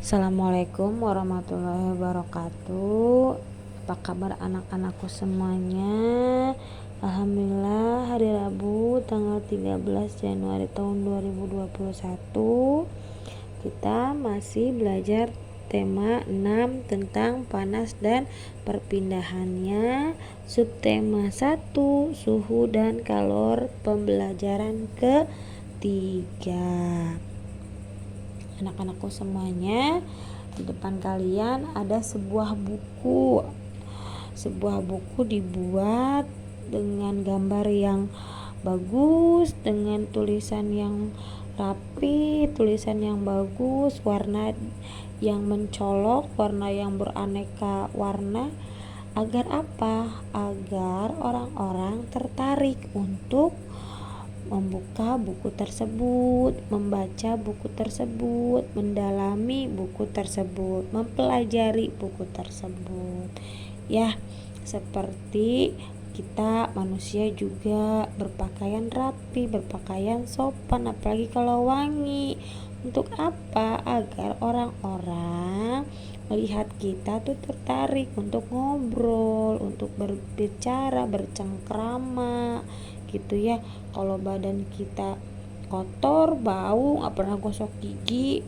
Assalamualaikum warahmatullahi wabarakatuh. Apa kabar anak-anakku semuanya? Alhamdulillah, hari Rabu tanggal 13 Januari tahun 2021 kita masih belajar tema 6 tentang panas dan perpindahannya. Subtema 1, suhu dan kalor, pembelajaran ketiga. Anak-anakku semuanya, di depan kalian ada sebuah buku. Sebuah buku dibuat dengan gambar yang bagus, dengan tulisan yang rapi, tulisan yang bagus, warna yang mencolok, warna yang beraneka warna. Agar apa? Agar orang-orang tertarik untuk membuka buku tersebut, membaca buku tersebut, mendalami buku tersebut, mempelajari buku tersebut. Ya, seperti kita manusia juga berpakaian rapi, berpakaian sopan, apalagi kalau wangi. Untuk apa? Agar orang-orang melihat kita tuh tertarik untuk ngobrol, untuk berbicara, bercengkrama gitu ya. Kalau badan kita kotor, bau, nggak pernah gosok gigi,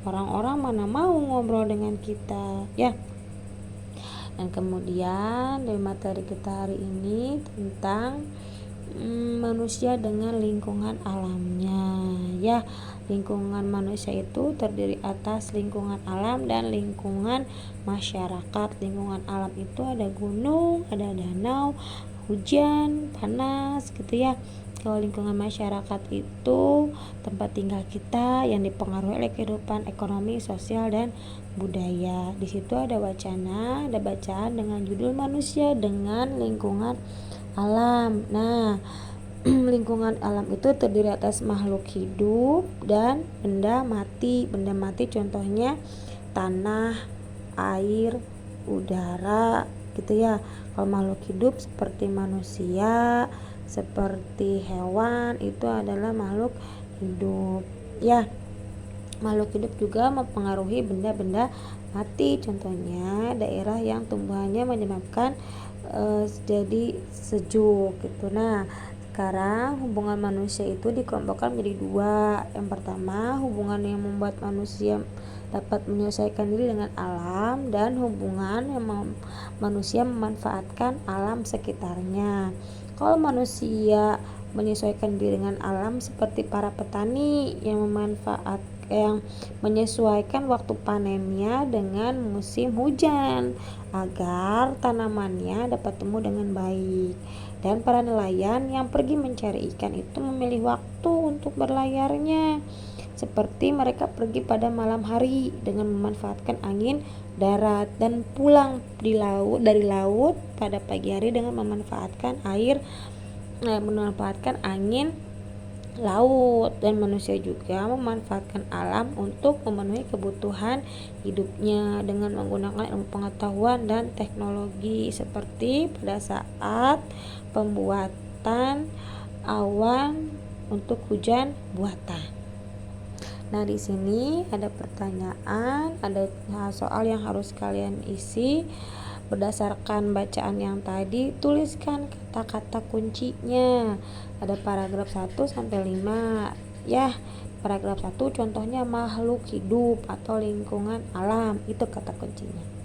orang-orang mana mau ngobrol dengan kita ya. Dan kemudian dari materi kita hari ini tentang manusia dengan lingkungan alamnya ya. Lingkungan manusia itu terdiri atas lingkungan alam dan lingkungan masyarakat. Lingkungan alam itu ada gunung, ada danau, hujan, panas gitu ya. Kalau lingkungan masyarakat itu tempat tinggal kita yang dipengaruhi oleh kehidupan ekonomi, sosial, dan budaya. Di situ ada bacaan dengan judul manusia dengan lingkungan alam. Nah, lingkungan alam itu terdiri atas makhluk hidup dan benda mati. Benda mati contohnya tanah, air, udara gitu ya. Kalau makhluk hidup seperti manusia, seperti hewan, itu adalah makhluk hidup ya. Makhluk hidup juga mempengaruhi benda-benda mati, contohnya daerah yang tumbuhannya menyebabkan jadi sejuk gitu. Nah, sekarang hubungan manusia itu dikelompokkan menjadi dua. Yang pertama, hubungan yang membuat manusia dapat menyelesaikan diri dengan alam, dan hubungan yang manusia memanfaatkan alam sekitarnya. Kalau manusia menyesuaikan diri dengan alam seperti para petani yang menyesuaikan waktu panennya dengan musim hujan agar tanamannya dapat tumbuh dengan baik. Dan para nelayan yang pergi mencari ikan itu memilih waktu untuk berlayarnya, seperti mereka pergi pada malam hari dengan memanfaatkan angin darat, dan pulang dari laut pada pagi hari dengan memanfaatkan angin laut. Dan manusia juga memanfaatkan alam untuk memenuhi kebutuhan hidupnya dengan menggunakan ilmu pengetahuan dan teknologi, seperti pada saat pembuatan awan untuk hujan buatan. Nah, di sini ada pertanyaan, ada soal yang harus kalian isi. Berdasarkan bacaan yang tadi, tuliskan kata-kata kuncinya. Ada paragraf 1 sampai 5 ya. Paragraf 1 contohnya makhluk hidup atau lingkungan alam, itu kata kuncinya.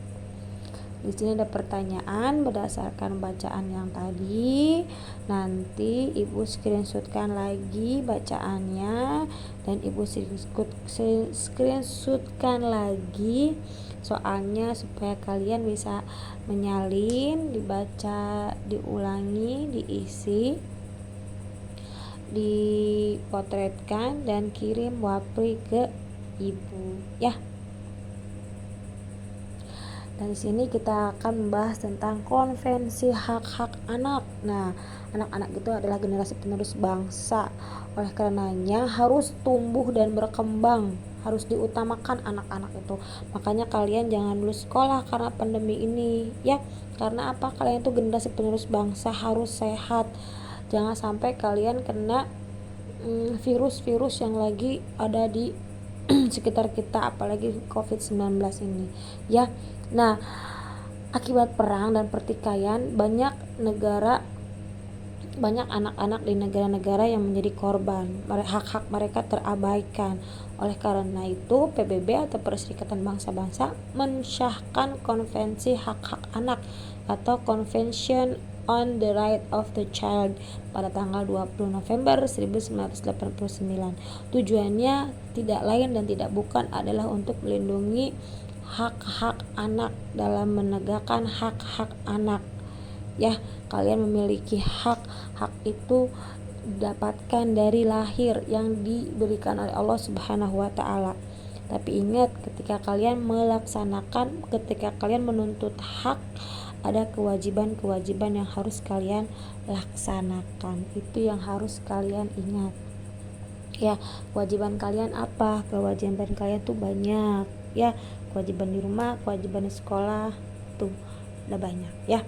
Di sini ada pertanyaan berdasarkan bacaan yang tadi. Nanti ibu screenshotkan lagi bacaannya, dan ibu screenshotkan lagi soalnya supaya kalian bisa menyalin, dibaca, diulangi, diisi, dipotretkan, dan kirim wapri ke ibu ya. Dan di sini kita akan membahas tentang konvensi hak-hak anak. Nah, anak-anak itu adalah generasi penerus bangsa. Oleh karenanya harus tumbuh dan berkembang, harus diutamakan anak-anak itu. Makanya kalian jangan dulu sekolah karena pandemi ini ya. Karena apa? Kalian itu generasi penerus bangsa, harus sehat. Jangan sampai kalian kena virus-virus yang lagi ada di sekitar kita, apalagi COVID-19 ini ya. Nah, akibat perang dan pertikaian banyak anak-anak di negara-negara yang menjadi korban, hak-hak mereka terabaikan. Oleh karena itu, PBB atau Perserikatan Bangsa-Bangsa mensyahkan Konvensi Hak-Hak Anak atau Convention on the Right of the Child pada tanggal 20 November 1989. Tujuannya tidak lain dan tidak bukan adalah untuk melindungi hak-hak anak dalam menegakkan hak-hak anak. Ya, kalian memiliki hak itu didapatkan dari lahir yang diberikan oleh Allah Subhanahu wa taala. Tapi ingat, ketika kalian menuntut hak, ada kewajiban-kewajiban yang harus kalian laksanakan. Itu yang harus kalian ingat. Ya, kewajiban kalian apa? Kewajiban kalian tuh banyak. Ya, kewajiban di rumah, kewajiban di sekolah, tuh ada banyak ya.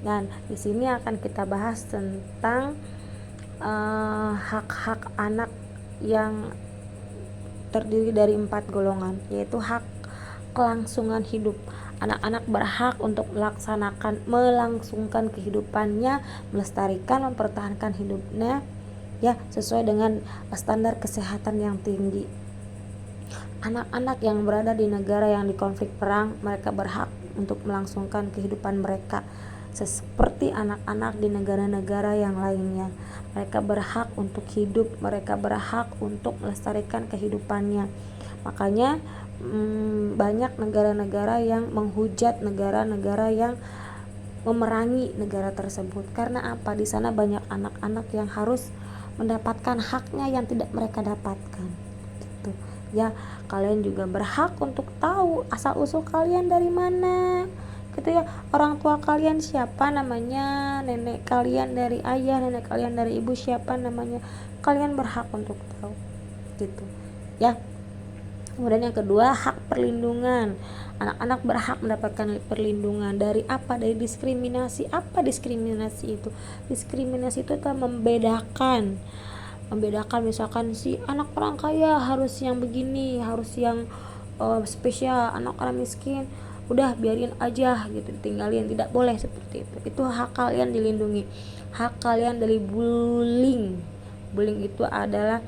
Dan di sini akan kita bahas tentang hak-hak anak yang terdiri dari 4 golongan, yaitu hak kelangsungan hidup. Anak-anak berhak untuk melangsungkan kehidupannya, melestarikan, mempertahankan hidupnya ya sesuai dengan standar kesehatan yang tinggi. Anak-anak yang berada di negara yang dikonflik perang, mereka berhak untuk melangsungkan kehidupan mereka seperti anak-anak di negara-negara yang lainnya. Mereka berhak untuk hidup, mereka berhak untuk melestarikan kehidupannya. Makanya banyak negara-negara yang menghujat negara-negara yang memerangi negara tersebut. Karena apa? Di sana banyak anak-anak yang harus mendapatkan haknya yang tidak mereka dapatkan. Gitu. Ya, kalian juga berhak untuk tahu asal usul kalian dari mana. Gitu ya, orang tua kalian siapa namanya, nenek kalian dari ayah, nenek kalian dari ibu siapa namanya, kalian berhak untuk tahu gitu ya. Kemudian yang kedua, hak perlindungan. Anak-anak berhak mendapatkan perlindungan dari apa? Dari diskriminasi. Apa diskriminasi itu? Diskriminasi itu kan membedakan misalkan si anak orang kaya harus yang begini, harus yang spesial, anak orang miskin udah biarin aja gitu, tinggalin, tidak boleh seperti itu hak kalian dilindungi. Hak kalian dari bullying itu adalah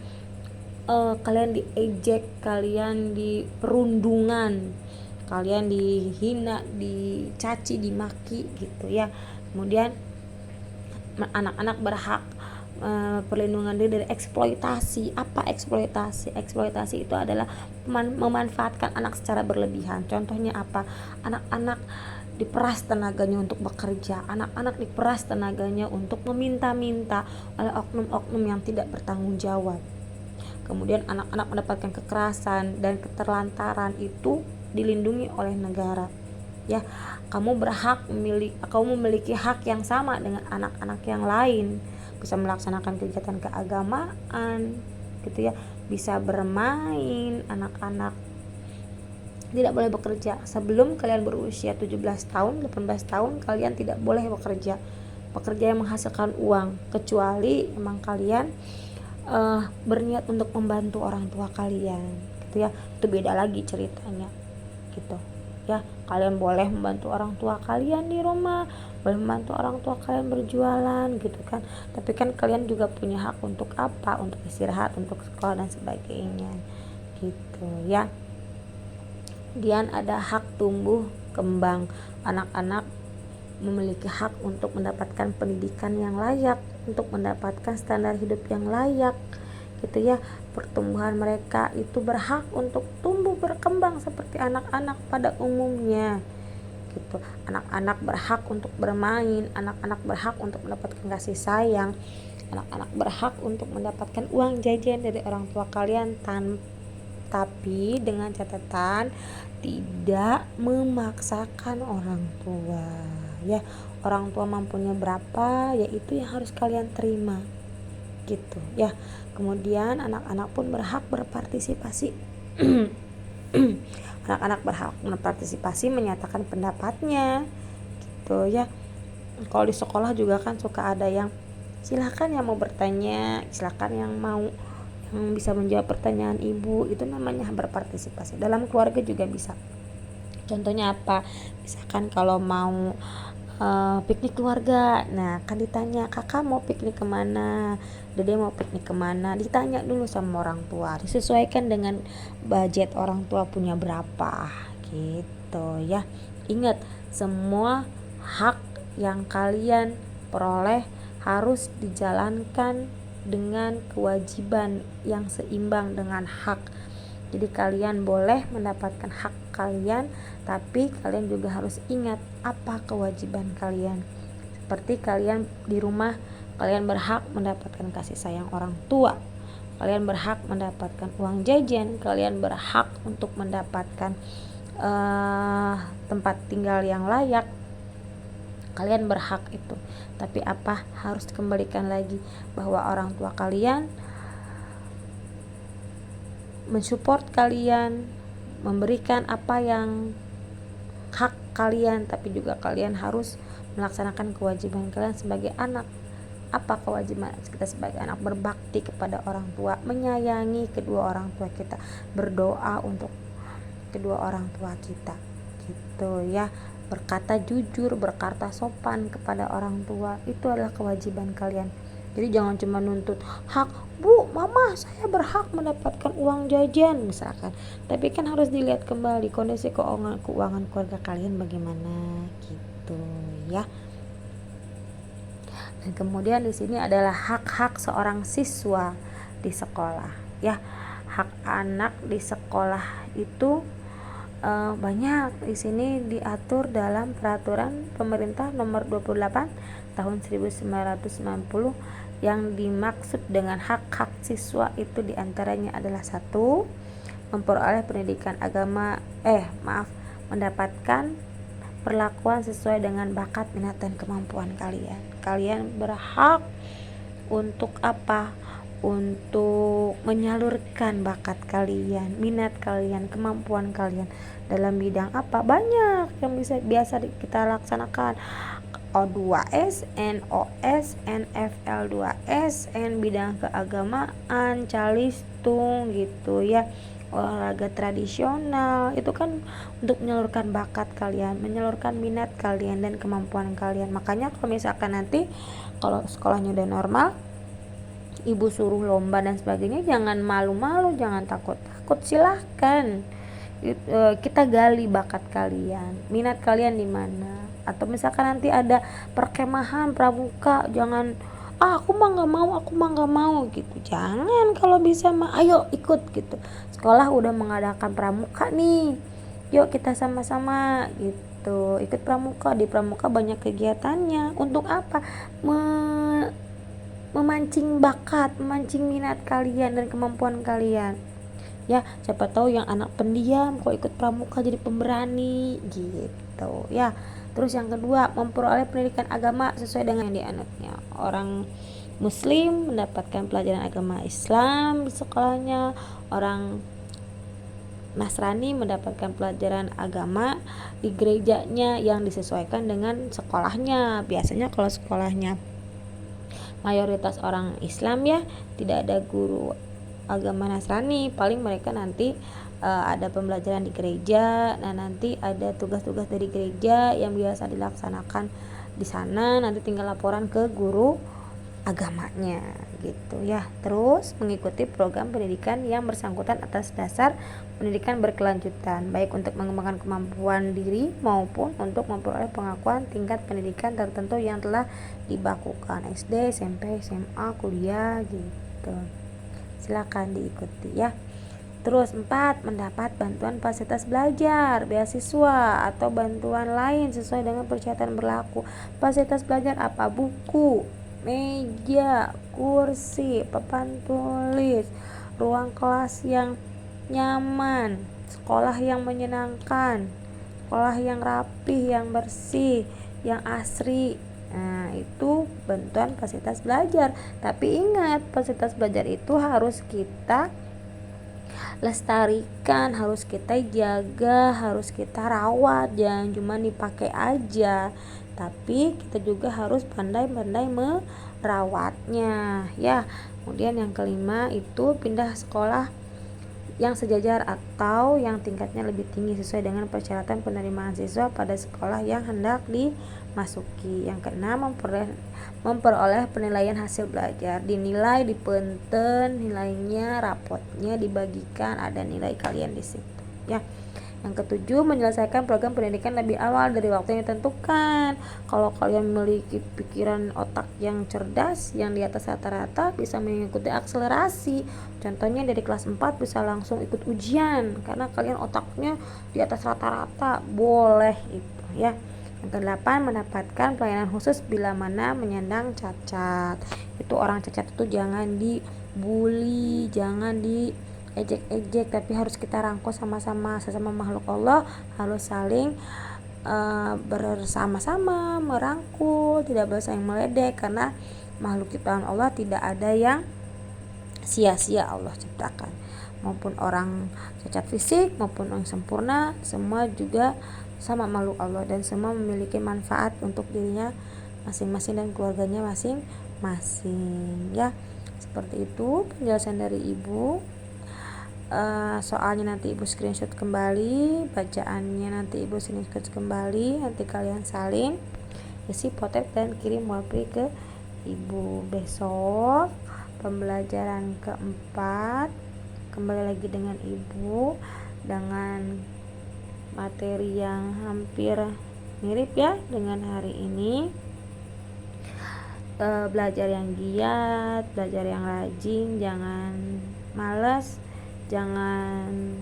kalian diejek, kalian diperundungan, kalian dihina, dicaci, dimaki gitu ya. Kemudian anak-anak berhak perlindungan diri dari eksploitasi. Apa eksploitasi? Eksploitasi itu adalah memanfaatkan anak secara berlebihan. Contohnya apa? Anak-anak diperas tenaganya untuk bekerja, anak-anak diperas tenaganya untuk meminta-minta oleh oknum-oknum yang tidak bertanggung jawab. Kemudian anak-anak mendapatkan kekerasan dan keterlantaran, itu dilindungi oleh negara. Ya, kamu memiliki hak yang sama dengan anak-anak yang lain, bisa melaksanakan kegiatan keagamaan gitu ya, bisa bermain. Anak-anak tidak boleh bekerja sebelum kalian berusia 17 tahun, 18 tahun kalian tidak boleh bekerja yang menghasilkan uang, kecuali memang kalian berniat untuk membantu orang tua kalian gitu ya. Itu beda lagi ceritanya gitu ya. Kalian boleh membantu orang tua kalian di rumah, boleh membantu orang tua kalian berjualan gitu kan, tapi kan kalian juga punya hak untuk apa? Untuk istirahat, untuk sekolah dan sebagainya gitu ya. Kemudian ada hak tumbuh kembang. Anak-anak memiliki hak untuk mendapatkan pendidikan yang layak, untuk mendapatkan standar hidup yang layak gitu ya. Pertumbuhan mereka itu berhak untuk tumbuh berkembang seperti anak-anak pada umumnya gitu. Anak-anak berhak untuk bermain, anak-anak berhak untuk mendapatkan kasih sayang, anak-anak berhak untuk mendapatkan uang jajan dari orang tua kalian, tapi dengan catatan tidak memaksakan orang tua ya. Orang tua mampunya berapa, yaitu yang harus kalian terima gitu ya. Kemudian anak-anak pun berhak berpartisipasi. Anak-anak berhak berpartisipasi, menyatakan pendapatnya gitu ya. Kalau di sekolah juga kan suka ada yang silakan yang mau bertanya, silakan yang mau bisa menjawab pertanyaan ibu. Itu namanya berpartisipasi. Dalam keluarga juga bisa. Contohnya apa? Misalkan kalau mau piknik keluarga, nah kan ditanya, kakak mau piknik kemana, dede mau piknik kemana, ditanya dulu sama orang tua, disesuaikan dengan budget orang tua punya berapa gitu ya. Ingat, semua hak yang kalian peroleh harus dijalankan dengan kewajiban yang seimbang dengan hak. Jadi kalian boleh mendapatkan hak kalian, tapi kalian juga harus ingat apa kewajiban kalian. Seperti kalian di rumah, kalian berhak mendapatkan kasih sayang orang tua, kalian berhak mendapatkan uang jajan, kalian berhak untuk mendapatkan tempat tinggal yang layak. Kalian berhak itu. Tapi apa? Harus dikembalikan lagi bahwa orang tua kalian mensupport kalian, memberikan apa yang hak kalian, tapi juga kalian harus melaksanakan kewajiban kalian sebagai anak. Apa kewajiban kita sebagai anak? Berbakti kepada orang tua, menyayangi kedua orang tua kita, berdoa untuk kedua orang tua kita gitu ya. Berkata jujur, berkata sopan kepada orang tua, itu adalah kewajiban kalian. Jadi jangan cuma nuntut hak, bu, mama, saya berhak mendapatkan uang jajan misalkan, tapi kan harus dilihat kembali kondisi keuangan keluarga kalian bagaimana gitu ya. Dan kemudian di sini adalah hak-hak seorang siswa di sekolah ya. Hak anak di sekolah itu banyak. Di sini diatur dalam peraturan pemerintah nomor 28 tahun 1990. Yang dimaksud dengan hak-hak siswa itu diantaranya adalah 1. Memperoleh pendidikan agama mendapatkan perlakuan sesuai dengan bakat, minat, dan kemampuan kalian. Kalian berhak untuk apa? Untuk menyalurkan bakat kalian, minat kalian, kemampuan kalian dalam bidang apa? Banyak yang biasa kita laksanakan. O2S, NOS, NFL2S, bidang keagamaan, calistung gitu ya, olahraga tradisional. Itu kan untuk menyalurkan bakat kalian, menyalurkan minat kalian dan kemampuan kalian. Makanya kalau misalkan nanti kalau sekolahnya udah normal, ibu suruh lomba dan sebagainya, jangan malu-malu, jangan takut-takut, silahkan kita gali bakat kalian, minat kalian di mana. Atau misalkan nanti ada perkemahan pramuka, jangan aku mah nggak mau gitu. Jangan, kalau bisa mah ayo ikut gitu. Sekolah udah mengadakan pramuka nih, yuk kita sama-sama gitu ikut pramuka. Di pramuka banyak kegiatannya. Untuk apa? Memancing bakat, memancing minat kalian dan kemampuan kalian ya. Siapa tahu yang anak pendiam kok ikut pramuka jadi pemberani gitu ya. Terus yang kedua, memperoleh pendidikan agama sesuai dengan yang dianutnya. Orang muslim mendapatkan pelajaran agama Islam di sekolahnya, orang Nasrani mendapatkan pelajaran agama di gerejanya yang disesuaikan dengan sekolahnya. Biasanya kalau sekolahnya mayoritas orang Islam ya, tidak ada guru agama Nasrani, paling mereka nanti ada pembelajaran di gereja. Nah, nanti ada tugas-tugas dari gereja yang biasa dilaksanakan di sana, nanti tinggal laporan ke guru agamanya gitu ya. Terus mengikuti program pendidikan yang bersangkutan atas dasar pendidikan berkelanjutan, baik untuk mengembangkan kemampuan diri maupun untuk memperoleh pengakuan tingkat pendidikan tertentu yang telah dibakukan SD, SMP, SMA, kuliah gitu. Silakan diikuti ya. Terus 4, mendapat bantuan fasilitas belajar, beasiswa atau bantuan lain sesuai dengan persyaratan berlaku. Fasilitas belajar apa? Buku, meja, kursi, papan tulis, ruang kelas yang nyaman, sekolah yang menyenangkan, sekolah yang rapih, yang bersih, yang asri. Nah, itu bantuan fasilitas belajar. Tapi ingat, fasilitas belajar itu harus kita lestarikan, harus kita jaga, harus kita rawat. Jangan cuma dipakai aja, tapi kita juga harus pandai-pandai merawatnya ya. Kemudian yang kelima itu pindah sekolah yang sejajar atau yang tingkatnya lebih tinggi sesuai dengan persyaratan penerimaan siswa pada sekolah yang hendak dimasuki. Yang keenam, memperoleh penilaian hasil belajar, dinilai, dipenten nilainya, rapotnya dibagikan, ada nilai kalian di situ ya. Yang ketujuh, menyelesaikan program pendidikan lebih awal dari waktu yang ditentukan. Kalau kalian memiliki pikiran otak yang cerdas, yang di atas rata-rata, bisa mengikuti akselerasi. Contohnya dari kelas 4 bisa langsung ikut ujian karena kalian otaknya di atas rata-rata, boleh itu ya. Yang kedelapan, mendapatkan pelayanan khusus bila mana menyandang cacat. Itu orang cacat itu jangan dibully, jangan ejek-ejek, tapi harus kita rangkul sama-sama. Sesama makhluk Allah harus saling bersama-sama merangkul, tidak boleh saling meledek, karena makhluk ciptaan Allah tidak ada yang sia-sia Allah ciptakan, maupun orang cacat fisik maupun orang sempurna, semua juga sama makhluk Allah dan semua memiliki manfaat untuk dirinya masing-masing dan keluarganya masing-masing ya. Seperti itu penjelasan dari Ibu. Soalnya nanti Ibu screenshot kembali, bacaannya nanti Ibu screenshot kembali, nanti kalian salin isi potret dan kirim wapri ke Ibu. Besok pembelajaran keempat kembali lagi dengan Ibu dengan materi yang hampir mirip ya dengan hari ini. Belajar yang giat, belajar yang rajin, jangan malas, jangan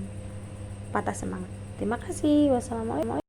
patah semangat. Terima kasih. Wassalamualaikum.